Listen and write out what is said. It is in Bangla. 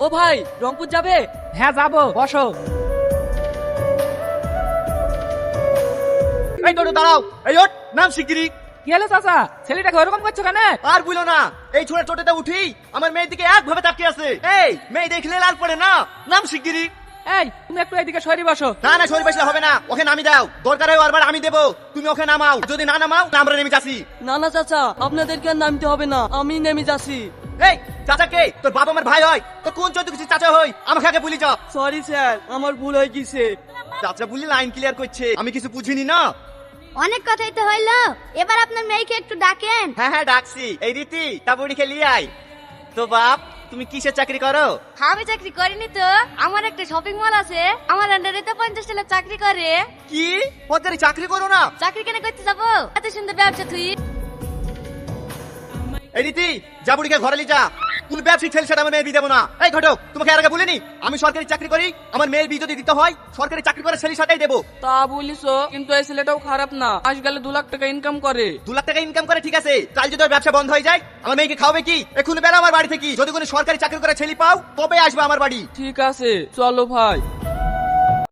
ও ভাই রংপুর যাবে? হ্যাঁ যাবো, বসো। এই টোটো দাঁড়াও, এই ওঠ, নাম শিগগিরি। কি হলো চাচা, ছেলেটাকে ওরকম করছো কেন? আর বুঝলো না, এই ছোট টোটোতে উঠি আমার মেয়ের দিকে একভাবে তাকিয়ে আছে। এই মেয়ে দেখলে লাল পড়ে না, নাম শিগগিরি। এই তুমি একটু এইদিকে সরি বসো। না না, শরীর বসলে হবে না, ওকে নামি দাও। দরকার হয় বারবার আমি দেবো, তুমি ওকে নামাও। যদি না নামাও আমরা নেমে যাচ্ছি। না না চাচা, আপনাদেরকে আর নামতে হবে না, আমি নেমে যাচ্ছি। এই চাচা কে? তোর বাবা আমার ভাই হয় তো কোন চোদ্দ কিছু চাচা হই? আমাকে আগে বলি যা। সরি স্যার, আমার ভুল হয়ে গেছে। চাচা বলি লাইন ক্লিয়ার করছে, আমি কিছু বুঝিনি না। অনেক কথাই তো হইলো, এবার আপনার মেয়েকে একটু ডাকেন। হ্যাঁ হ্যাঁ ডাকছি। এই রীতি তা বুড়িকে লিয়ে আয়। তো বাপ, তুমি কিসের চাকরি করো? আমি চাকরি করিনি তো, আমার একটা শপিং মল আছে, আমার আন্ডারে তো 50 লোক চাকরি করে। কি পদ্মারি চাকরি করো না? চাকরি কেন করতে যাবো, এত সুন্দর ব্যবসা তুই। এই রীতি যা বুড়িকে ঘরে লি যা। কোন ব্যবসায়িক ছেলে সেটা আমার মেয়ের বিয়ে দেবো না। এই ঘটক, তোমাকে আর আগে বলিনি আমি সরকারি চাকরি করি? আমার মেয়ের বিয়ে যদি দিতে হয় সরকারি চাকরি করে ছেলের সাথেই দেবো। তা বলিস, কিন্তু এই ছেলেটাও খারাপ না, আজ গেলে 2 লাখ টাকা ইনকাম করে। 2 লাখ টাকা ইনকাম করে ঠিক আছে, কাল যদি ওর ব্যবসা বন্ধ হয়ে যায় আমার মেয়েকে খাওয়াবে কি? এখন বেরো আমার বাড়ি থেকে, যদি কোনো সরকারি চাকরি করে ছেলে পাও তবে আসবে আমার বাড়ি। ঠিক আছে চলো ভাই।